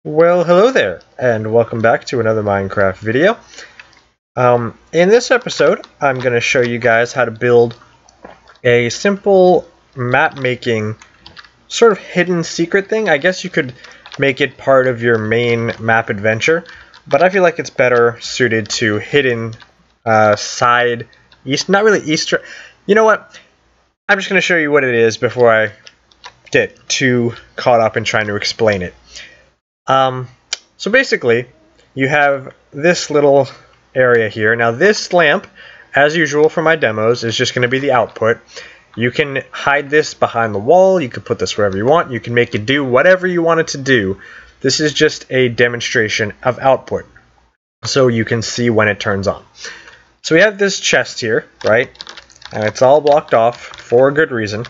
Well, hello there, and welcome back to another Minecraft video. In this episode, I'm going to show you guys how to build a simple map-making sort of hidden secret thing. I guess you could make it part of your main map adventure, but I feel like it's better suited to hidden side east, not really east. You know what? I'm just going to show you what it is before I get too caught up in trying to explain it. So basically, you have this little area here. Now this lamp, as usual for my demos, is just going to be the output. You can hide this behind the wall, you can put this wherever you want, you can make it do whatever you want it to do. This is just a demonstration of output, so you can see when it turns on. So we have this chest here, right? And it's all blocked off for a good reason.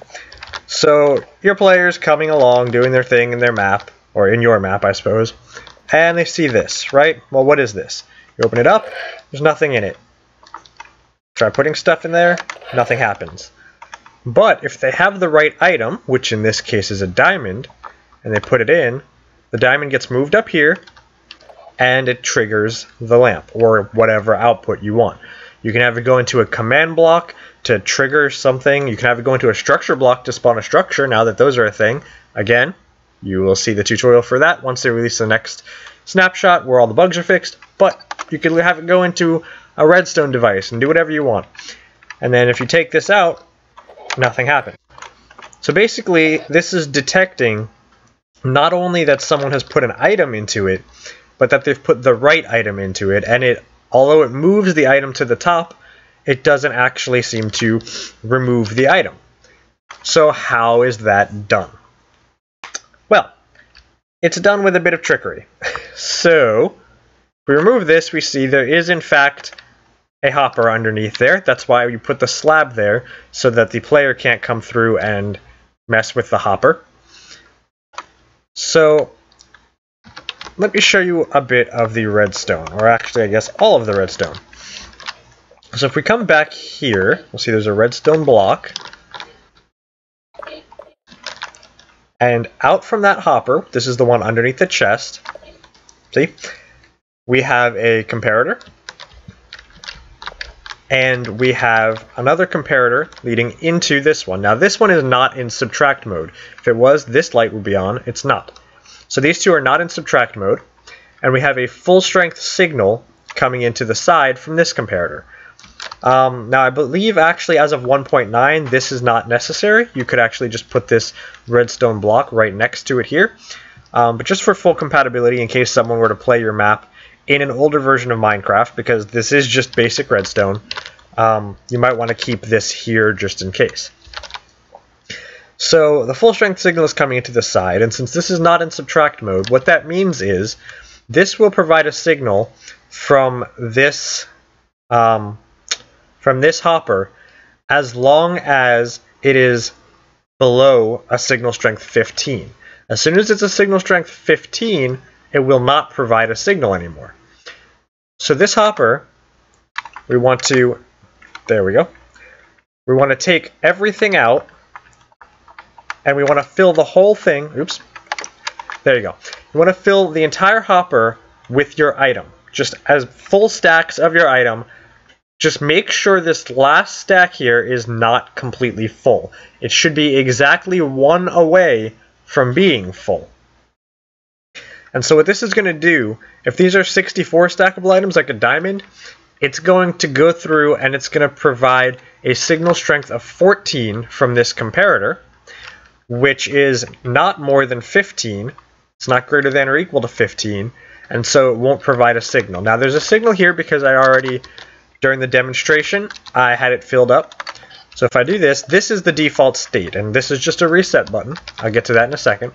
So your players coming along, doing their thing in their map, or in your map, I suppose, and they see this, right? Well, what is this? You open it up, there's nothing in it. Try putting stuff in there, nothing happens. But if they have the right item, which in this case is a diamond, and they put it in, the diamond gets moved up here, and it triggers the lamp, or whatever output you want. You can have it go into a command block to trigger something. You can have it go into a structure block to spawn a structure, now that those are a thing. Again, you will see the tutorial for that once they release the next snapshot where all the bugs are fixed, but you can have it go into a redstone device and do whatever you want. And then if you take this out, nothing happens. So basically, this is detecting not only that someone has put an item into it, but that they've put the right item into it, and although it moves the item to the top, it doesn't actually seem to remove the item. So how is that done? Well, it's done with a bit of trickery. So, if we remove this, we see there is in fact a hopper underneath there. That's why we put the slab there, so that the player can't come through and mess with the hopper. So, let me show you a bit of the redstone, or actually I guess all of the redstone. So if we come back here, we'll see there's a redstone block. And out from that hopper, this is the one underneath the chest, see, we have a comparator, and we have another comparator leading into this one. Now this one is not in subtract mode. If it was, this light would be on. It's not. So these two are not in subtract mode, and we have a full strength signal coming into the side from this comparator. Now I believe actually as of 1.9 this is not necessary. You could actually just put this redstone block right next to it here. But just for full compatibility, in case someone were to play your map in an older version of Minecraft, because this is just basic redstone, you might want to keep this here just in case. So the full strength signal is coming into the side, and since this is not in subtract mode, what that means is this will provide a signal from this hopper as long as it is below a signal strength 15. As soon as it's a signal strength 15, it will not provide a signal anymore. So this hopper, we want to, there we go, we want to take everything out, and we want to fill the whole thing, oops, there you go. You want to fill the entire hopper with your item, just as full stacks of your item. Just make sure this last stack here is not completely full. It should be exactly one away from being full. And so what this is going to do, if these are 64 stackable items like a diamond, it's going to go through and it's going to provide a signal strength of 14 from this comparator, which is not more than 15. It's not greater than or equal to 15, and so it won't provide a signal. Now there's a signal here because I already, during the demonstration, I had it filled up. So if I do this, this is the default state, and this is just a reset button. I'll get to that in a second.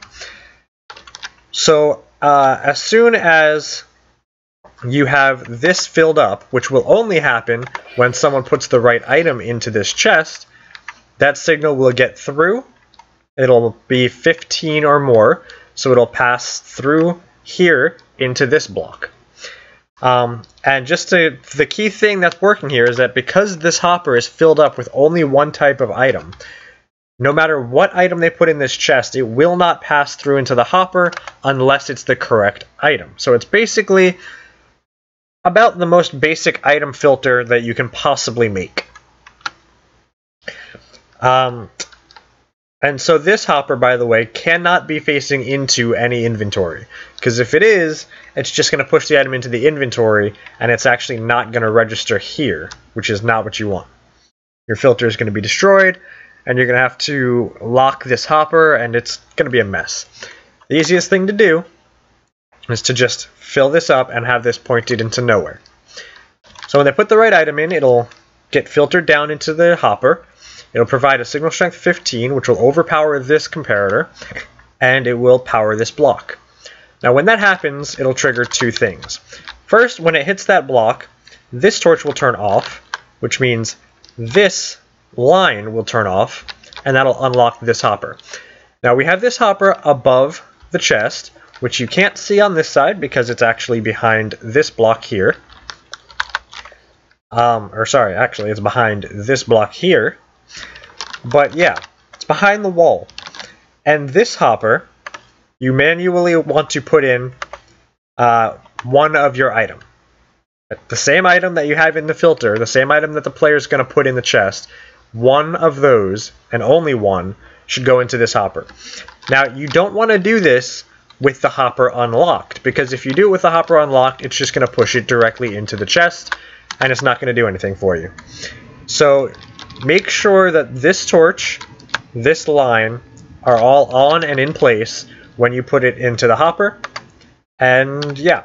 So as soon as you have this filled up, which will only happen when someone puts the right item into this chest, that signal will get through. It'll be 15 or more, so it'll pass through here into this block. And just the key thing that's working here is that because this hopper is filled up with only one type of item, no matter what item they put in this chest, it will not pass through into the hopper unless it's the correct item. So it's basically about the most basic item filter that you can possibly make. And so this hopper, by the way, cannot be facing into any inventory, because if it is, it's just going to push the item into the inventory, and it's actually not going to register here, which is not what you want. Your filter is going to be destroyed, and you're going to have to lock this hopper, and it's going to be a mess. The easiest thing to do is to just fill this up and have this pointed into nowhere. So when they put the right item in, it'll get filtered down into the hopper. It'll provide a signal strength 15, which will overpower this comparator, and it will power this block. Now when that happens, it'll trigger two things. First, when it hits that block, this torch will turn off, which means this line will turn off, and that'll unlock this hopper. Now we have this hopper above the chest, which you can't see on this side because it's actually behind this block here. Actually it's behind this block here. But yeah, it's behind the wall. And this hopper, you manually want to put in one of your item. The same item that you have in the filter, the same item that the player is going to put in the chest, one of those, and only one, should go into this hopper. Now, you don't want to do this with the hopper unlocked, because if you do it with the hopper unlocked, it's just going to push it directly into the chest, and it's not going to do anything for you. So make sure that this torch, this line, are all on and in place when you put it into the hopper. And yeah.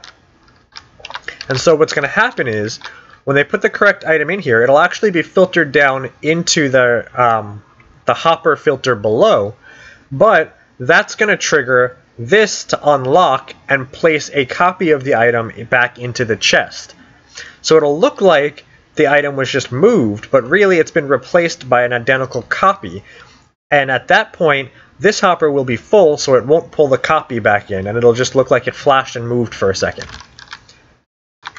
And so what's going to happen is, when they put the correct item in here, it'll actually be filtered down into the hopper filter below, but that's going to trigger this to unlock and place a copy of the item back into the chest. So it'll look like the item was just moved, but really it's been replaced by an identical copy. And at that point, this hopper will be full, so it won't pull the copy back in, and it'll just look like it flashed and moved for a second.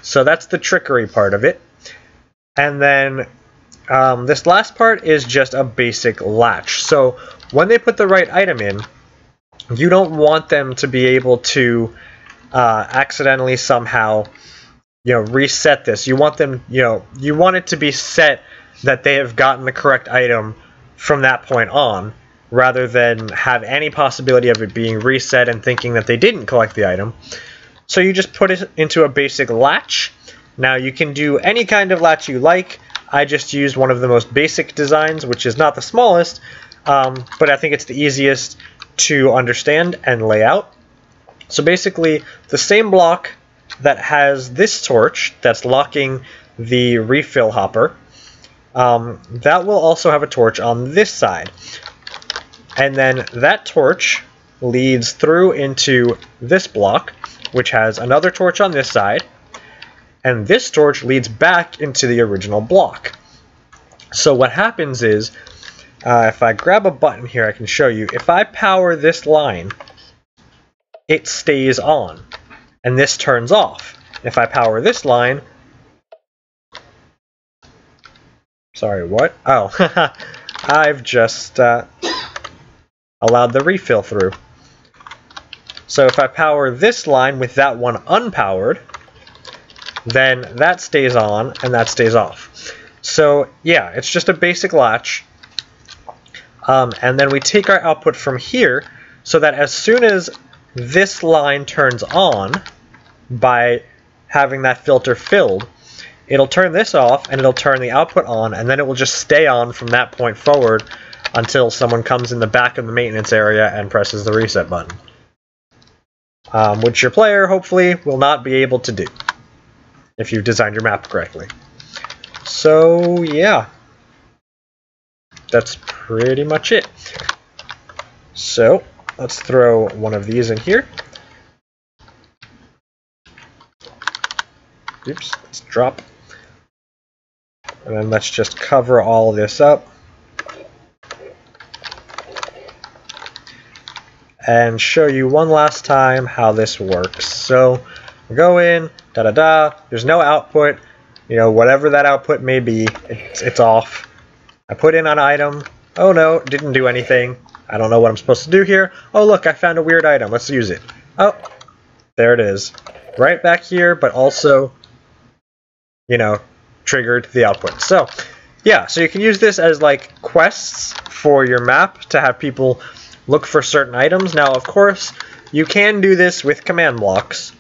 So that's the trickery part of it. And then this last part is just a basic latch. So when they put the right item in, you don't want them to be able to accidentally somehow reset this. You want them, you want it to be set that they have gotten the correct item from that point on, rather than have any possibility of it being reset and thinking that they didn't collect the item. So you just put it into a basic latch. Now you can do any kind of latch you like. I just used one of the most basic designs, which is not the smallest, but I think it's the easiest to understand and lay out. So basically, the same block that has this torch that's locking the refill hopper, that will also have a torch on this side. And then that torch leads through into this block, which has another torch on this side, and this torch leads back into the original block. So what happens is, if I grab a button here, I can show you. If I power this line, it stays on, and this turns off. If I power this line... Sorry, what? Oh, I've just allowed the refill through. So if I power this line with that one unpowered, then that stays on and that stays off. So yeah, it's just a basic latch. And then we take our output from here, so that as soon as this line turns on by having that filter filled, it'll turn this off and it'll turn the output on, and then it will just stay on from that point forward until someone comes in the back of the maintenance area and presses the reset button. Which your player, hopefully, will not be able to do if you've designed your map correctly. So, yeah. That's pretty much it. So, let's throw one of these in here. Oops, let's drop. And then let's just cover all this up. And show you one last time how this works. So we go in, there's no output, whatever that output may be, it's off. I put in an item, Oh no, didn't do anything. I don't know what I'm supposed to do here. Oh look, I found a weird item. Let's use it. Oh, there it is. Right back here, but also, you know, triggered the output. So, yeah, so you can use this as like quests for your map to have people look for certain items. Now, of course, you can do this with command blocks.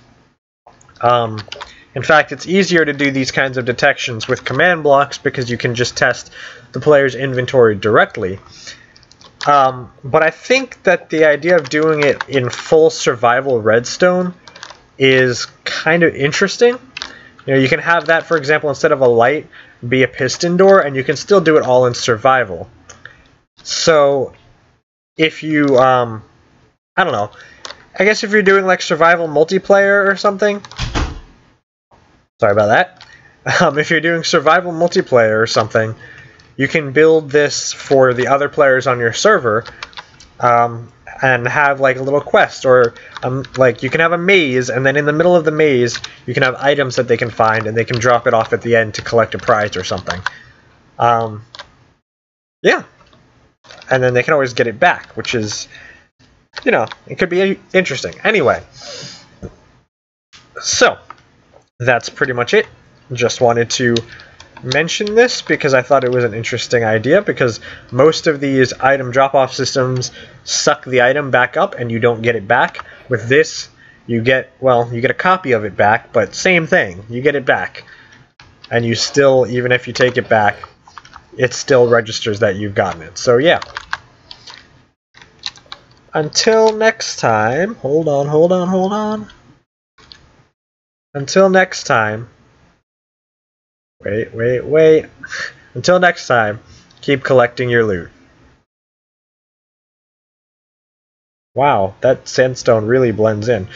In fact, it's easier to do these kinds of detections with command blocks because you can just test the player's inventory directly. But I think that the idea of doing it in full survival redstone is kind of interesting. You know, you can have that, for example, instead of a light, be a piston door, and you can still do it all in survival. So, if you, I don't know, I guess if you're doing like survival multiplayer or something, sorry about that. If you're doing survival multiplayer or something, you can build this for the other players on your server, and have like a little quest, or like you can have a maze, and then in the middle of the maze you can have items that they can find, and they can drop it off at the end to collect a prize or something. Yeah, and then they can always get it back, which is, you know, it could be interesting. Anyway, so that's pretty much it. Just wanted to mention this because I thought it was an interesting idea, because most of these item drop-off systems suck the item back up and you don't get it back. With this, you get, well, you get a copy of it back, but same thing, you get it back. And you still, even if you take it back, it still registers that you've gotten it. So yeah. Until next time, hold on. Until next time, wait. Until next time, keep collecting your loot. Wow, that sandstone really blends in.